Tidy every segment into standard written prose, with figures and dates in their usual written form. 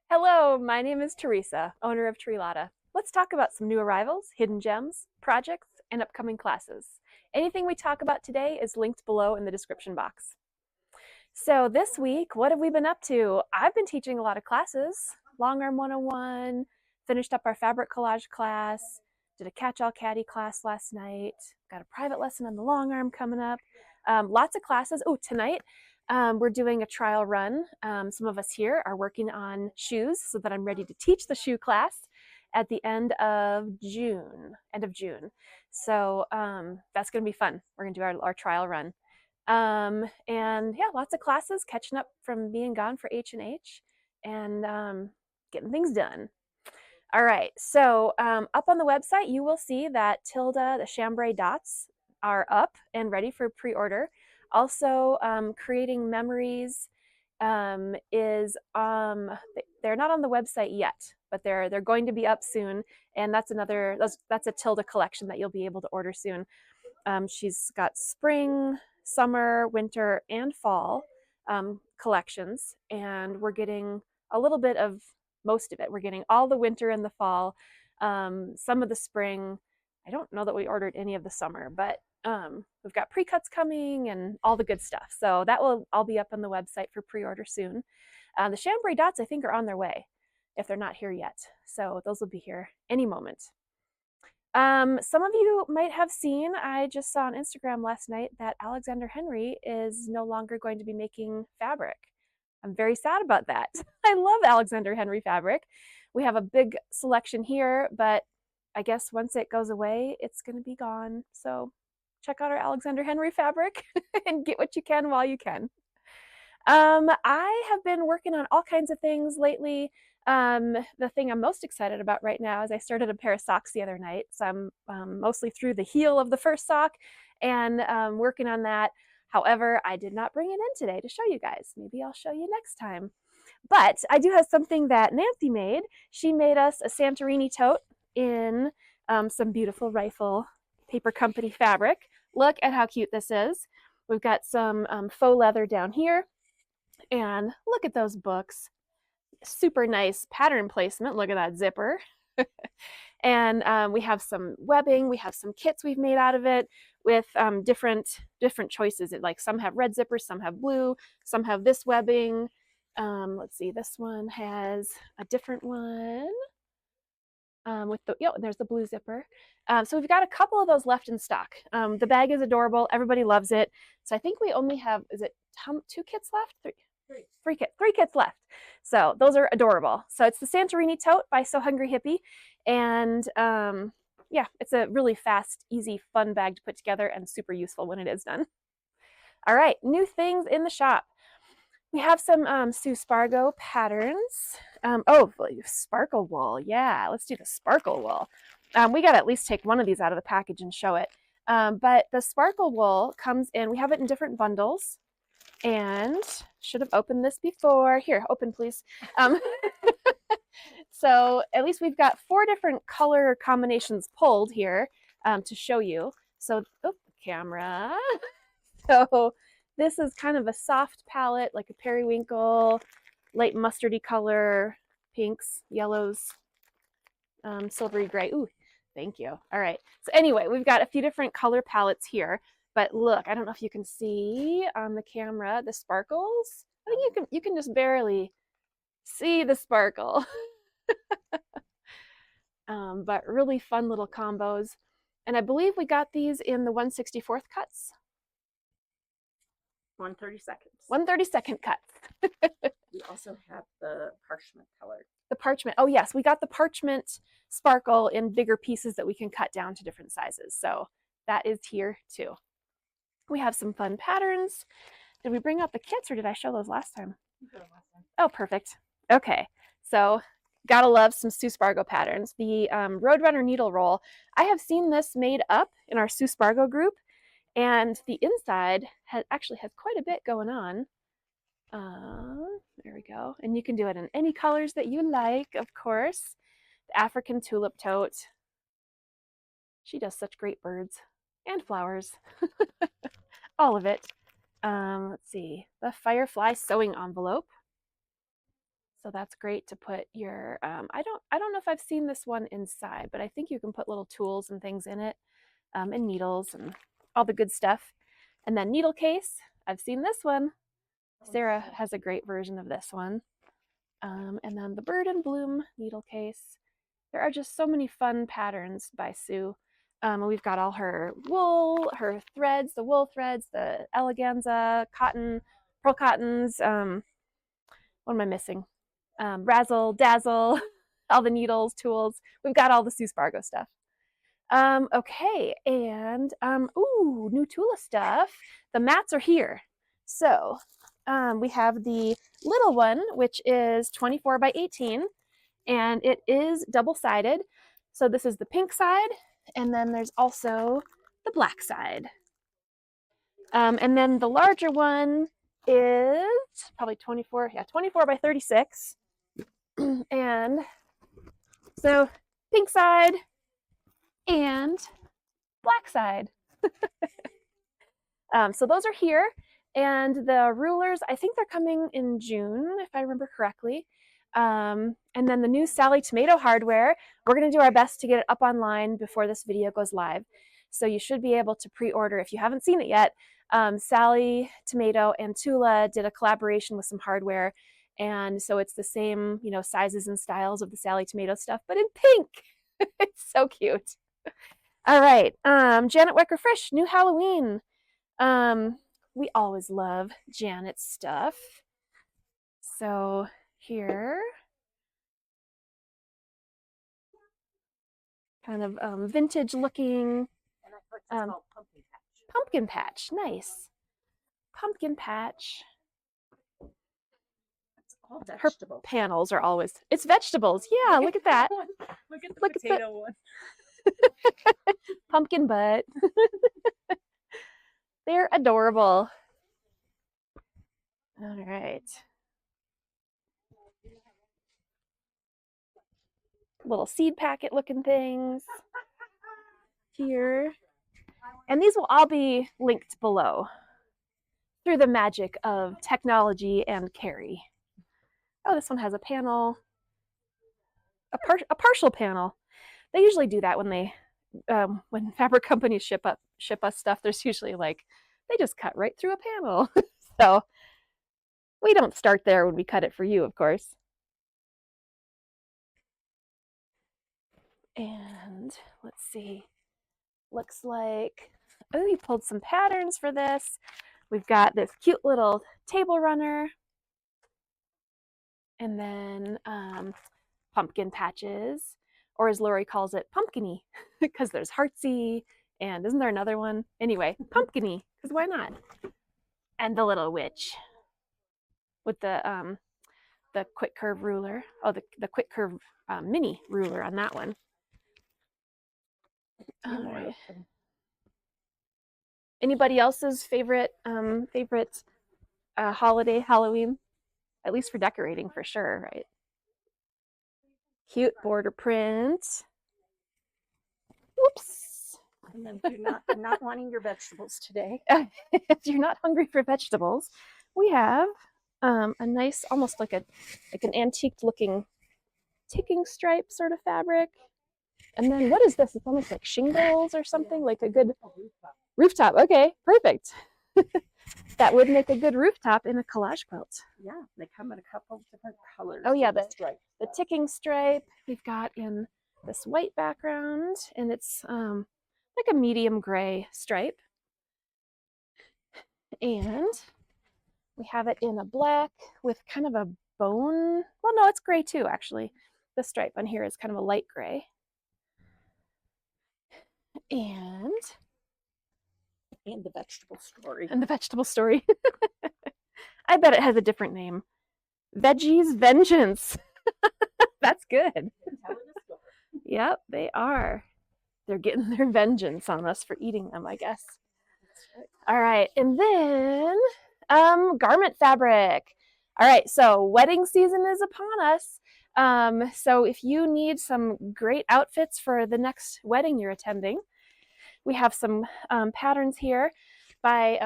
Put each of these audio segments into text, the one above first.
Hello, my name is Teresa, owner of Trilata. Let's talk about some new arrivals, hidden gems, projects, and upcoming classes. Anything we talk about today is linked below in the description box. So this week, what have we been up to? I've been teaching a lot of classes. Long Arm 101, finished up our fabric collage class, did a catch-all caddy class last night, got a private lesson on the long arm coming up. Lots of classes. Oh, tonight we're doing a trial run. Some of us here are working on shoes so that I'm ready to teach the shoe class at the end of June. So that's going to be fun. We're going to do our trial run. And yeah, lots of classes, catching up from being gone for H&H and getting things done. All right, so up on the website, you will see that Tilda, the chambray dots are up and ready for pre-order. Also, Creating Memories is, they're not on the website yet, but they're going to be up soon. And that's a Tilda collection that you'll be able to order soon. She's got spring, summer, winter, and fall collections, and we're getting a little bit of most of it. We're getting all the winter and the fall, some of the spring. I don't know that we ordered any of the summer, but we've got pre-cuts coming and all the good stuff. So that will all be up on the website for pre-order soon. The chambray dots, I think, are on their way if they're not here yet. So those will be here any moment. Some of you might have seen, I just saw on Instagram last night that Alexander Henry is no longer going to be making fabric. I'm very sad about that. I love Alexander Henry fabric. We have a big selection here, but I guess once it goes away, it's going to be gone. So check out our Alexander Henry fabric and get what you can while you can. I have been working on all kinds of things lately. The thing I'm most excited about right now is I started a pair of socks the other night. So I'm mostly through the heel of the first sock and working on that. However, I did not bring it in today to show you guys. Maybe I'll show you next time. But I do have something that Nancy made. She made us a Santorini tote in some beautiful rifle paper company fabric. Look at how cute this is. We've got some faux leather down here. And look at those books. Super nice pattern placement. Look at that zipper. And we have some webbing. We have some kits we've made out of it with different choices. Like some have red zippers, some have blue, some have this webbing. Let's see, this one has a different one with the, there's the blue zipper. So we've got a couple of those left in stock. The bag is adorable. Everybody loves it. So I think we only have, is it 2 kits left? Three kits left. So those are adorable. So it's the Santorini Tote by SewHungryHippie. And yeah, it's a really fast, easy, fun bag to put together and super useful when it is done. All right, new things in the shop. We have some Sue Spargo patterns. Oh, sparkle wool. Yeah, let's do the sparkle wool. We got to at least take one of these out of the package and show it. But the sparkle wool comes in, we have it in different bundles. And should have opened this before. Here, open please. So at least we've got 4 different color combinations pulled here to show you. So, oh, camera. So this is kind of a soft palette, like a periwinkle, light mustardy color, pinks, yellows, silvery gray. Ooh, thank you. All right. So anyway, we've got a few different color palettes here. But look, I don't know if you can see on the camera the sparkles. I think you can just barely see the sparkle. But really fun little combos. And I believe we got these in the 1/64th cuts. 1/32. 1/32 cuts. We also have the parchment color. The parchment. Oh yes, we got the parchment sparkle in bigger pieces that we can cut down to different sizes. So that is here too. We have some fun patterns. Did we bring out the kits or did I show those last time? Oh, perfect. Okay, so gotta love some Suespargo patterns. The Roadrunner needle roll. I have seen this made up in our Suespargo group, and the inside actually has quite a bit going on. There we go. And you can do it in any colors that you like, of course. The African tulip tote. She does such great birds and flowers. All of it. Let's see. The Firefly sewing envelope. So that's great to put your, I don't know if I've seen this one inside, but I think you can put little tools and things in it, and needles and all the good stuff. And then needle case, I've seen this one. Sarah has a great version of this one. And then the bird and bloom needle case. There are just so many fun patterns by Sue. We've got all her wool, her threads, the wool threads, the eleganza, cotton, pearl cottons. What am I missing? Razzle, dazzle, all the needles, tools. We've got all the Suespargo stuff. Okay, and ooh, new Tula stuff. The mats are here. So we have the little one, which is 24 by 18, and it is double-sided. So this is the pink side, and then there's also the black side. And then the larger one is probably 24 by 36. And so pink side and black side. So those are here. And the rulers, I think they're coming in June, if I remember correctly. And then the new Sally Tomato hardware, we're going to do our best to get it up online before this video goes live. So you should be able to pre-order if you haven't seen it yet. Sally Tomato and Tula did a collaboration with some hardware. And so it's the same, you know, sizes and styles of the Sally Tomato stuff, but in pink. It's so cute. All right, Janet Wecker Frisch, new Halloween. We always love Janet's stuff. So here, kind of vintage looking. And I heard it's called pumpkin patch. Pumpkin patch, nice. Pumpkin patch. It's all Her vegetable. panels are always, it's vegetables. Yeah, look at that. Look at the Look at the- potato one. Pumpkin butt. They're adorable. All right. Little seed packet looking things here. And these will all be linked below through the magic of technology and Carrie. Oh, this one has a panel, a partial panel. They usually do that when they, when fabric companies ship us stuff. There's usually like, they just cut right through a panel. So we don't start there when we cut it for you, of course. And let's see, looks like, oh, he pulled some patterns for this. We've got this cute little table runner, and then pumpkin patches, or as Lori calls it, pumpkiny, because there's heartsy, and isn't there another one? Anyway, pumpkiny, because why not? And the little witch with the quick curve ruler. Oh, the quick curve mini ruler on that one. All right. Anybody else's favorite holiday Halloween? At least for decorating, for sure, right? Cute border print. Whoops. And then I'm not wanting your vegetables today. If you're not hungry for vegetables, we have a nice, almost like an antique looking ticking stripe sort of fabric. And then what is this? It's almost like shingles or something, like a good rooftop. Okay, perfect. That would make a good rooftop in a collage quilt. Yeah, they come in a couple different colors. Oh yeah, the stripe. ticking stripe we've got in this white background, and it's like a medium gray stripe. And we have it in a black with kind of a bone. Well, no, it's gray too, actually. The stripe on here is kind of a light gray. And the vegetable story. And the vegetable story. I bet it has a different name. Veggies Vengeance. That's good. Yep, they are. They're getting their vengeance on us for eating them, I guess. All right, and then garment fabric. All right, so wedding season is upon us. So if you need some great outfits for the next wedding you're attending, we have some patterns here by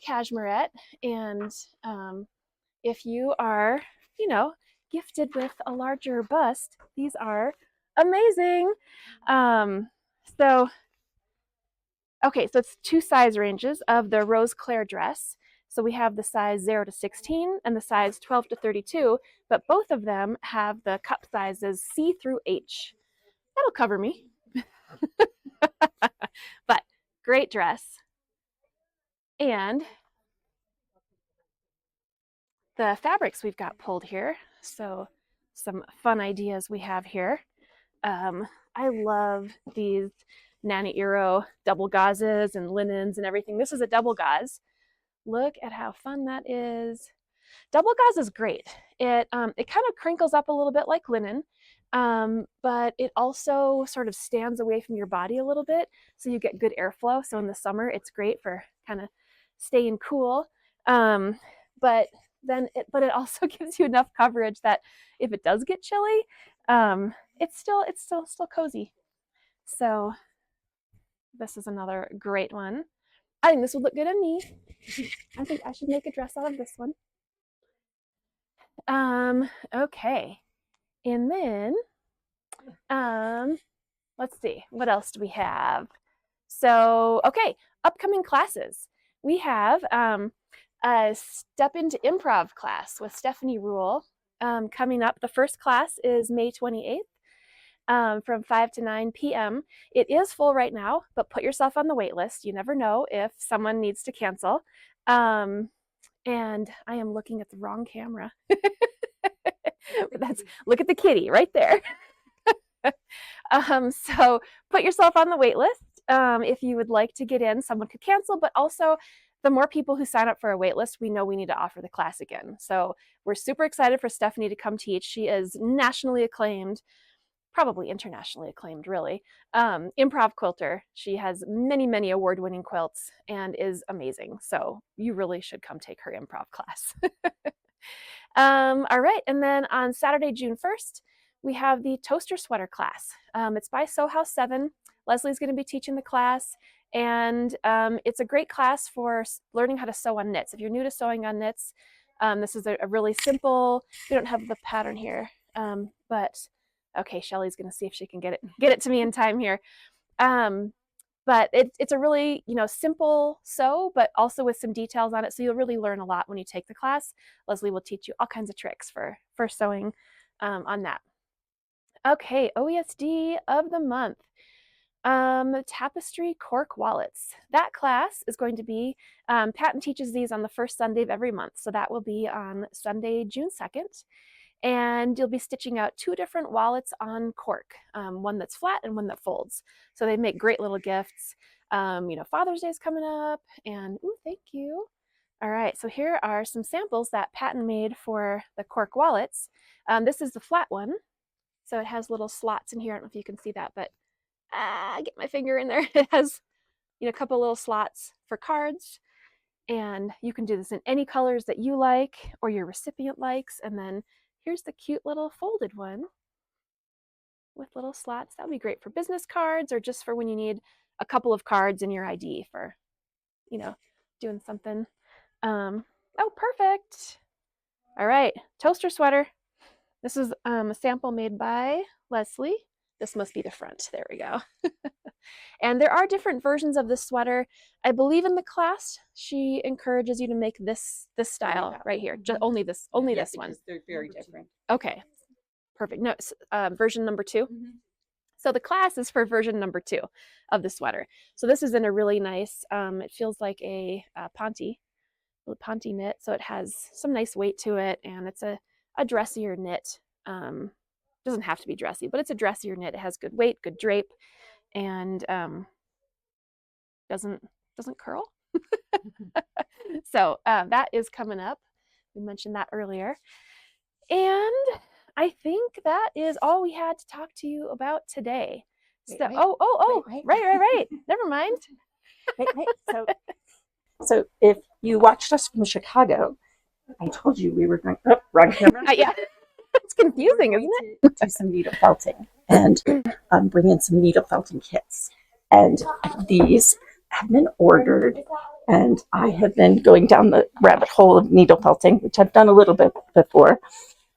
Cashmerette. And if you are, you know, gifted with a larger bust, these are amazing. So it's 2 size ranges of the Rose Claire dress. So we have the size 0 to 16 and the size 12 to 32, but both of them have the cup sizes C through H. That'll cover me. But great dress. And the fabrics we've got pulled here. So some fun ideas we have here. I love these Nana Iro double gauzes and linens and everything. This is a double gauze. Look at how fun that is. Double gauze is great. It kind of crinkles up a little bit like linen, but it also sort of stands away from your body a little bit, so you get good airflow. So in the summer, it's great for kind of staying cool. But it also gives you enough coverage that if it does get chilly, it's still cozy. So this is another great one. I think this would look good on me. I think I should make a dress out of this one. Okay. And then, let's see, what else do we have? So, okay, upcoming classes. We have a Step into Improv class with Stephanie Rule coming up. The first class is May 28th. From 5 to 9 p.m. It is full right now, but put yourself on the wait list. You never know if someone needs to cancel. And I am looking at the wrong camera. Look at the kitty right there. So put yourself on the wait list. If you would like to get in, someone could cancel, but also the more people who sign up for a wait list, we know we need to offer the class again. So we're super excited for Stephanie to come teach. She is nationally acclaimed, probably internationally acclaimed, really. Improv quilter. She has many, many award-winning quilts and is amazing. So you really should come take her improv class. All right, and then on Saturday, June 1st, we have the toaster sweater class. It's by Sew House 7. Leslie's going to be teaching the class, and it's a great class for learning how to sew on knits. If you're new to sewing on knits, this is a really simple, we don't have the pattern here, but okay, Shelley's going to see if she can get it to me in time here. But it's a really, simple sew, but also with some details on it. So you'll really learn a lot when you take the class. Leslie will teach you all kinds of tricks for sewing on that. Okay, OESD of the month. Tapestry cork wallets. That class is going to be, Patton teaches these on the first Sunday of every month. So that will be on Sunday, June 2nd. And you'll be stitching out 2 different wallets on cork, one that's flat and one that folds. So they make great little gifts. Father's Day is coming up, and ooh, thank you. All right, so here are some samples that Patton made for the cork wallets. This is the flat one, so it has little slots in here. I don't know if you can see that, but get my finger in there. It has, a couple little slots for cards, and you can do this in any colors that you like or your recipient likes, and then here's the cute little folded one with little slots. That would be great for business cards or just for when you need a couple of cards in your ID for, doing something. Oh, perfect. All right, toaster sweater. This is a sample made by Leslie. This must be the front. There we go. And there are different versions of this sweater. I believe in the class, she encourages you to make this style right here. Just only this one. They're very different. Okay, perfect. No, version number 2. Mm-hmm. So the class is for version number 2 of the sweater. So this is in a really nice, it feels like a ponte knit. So it has some nice weight to it, and it's a dressier knit. Doesn't have to be dressy, but it's a dressier knit. It has good weight, good drape, and doesn't curl. So that is coming up. We mentioned that earlier. And I think that is all we had to talk to you about today. Right. Never mind. Wait. So if you watched us from Chicago, I told you we were going. Oh, wrong camera. Yeah. It's confusing, isn't it? Do some needle felting and bring in some needle felting kits. And these have been ordered, and I have been going down the rabbit hole of needle felting, which I've done a little bit before.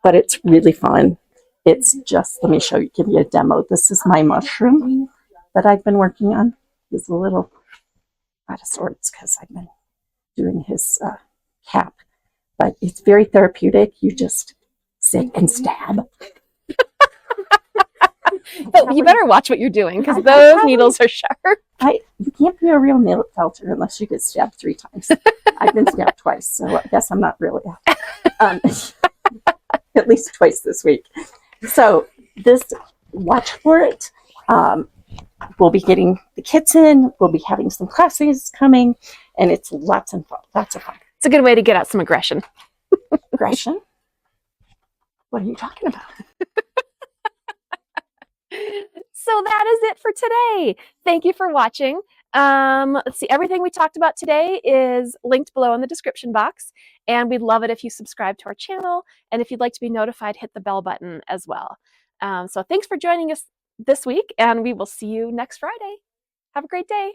but it's really fun. It's just, let me give you a demo. This is my mushroom that I've been working on. He's a little out of sorts because I've been doing his cap, but it's very therapeutic. You just sit and stab. But you better watch what you're doing because those needles are sharp. You can't be a real nail felter unless you get stabbed 3 times. I've been stabbed twice, so I guess I'm not really at least twice this week. So watch for it. We'll be getting the kits in. We'll be having some classes coming, and it's lots of fun. It's a good way to get out some aggression. Aggression? What are you talking about? So that is it for today. Thank you for watching. Let's see, everything we talked about today is linked below in the description box, and we'd love it if you subscribe to our channel, and if you'd like to be notified, hit the bell button as well. So thanks for joining us this week, and we will see you next Friday. Have a great day.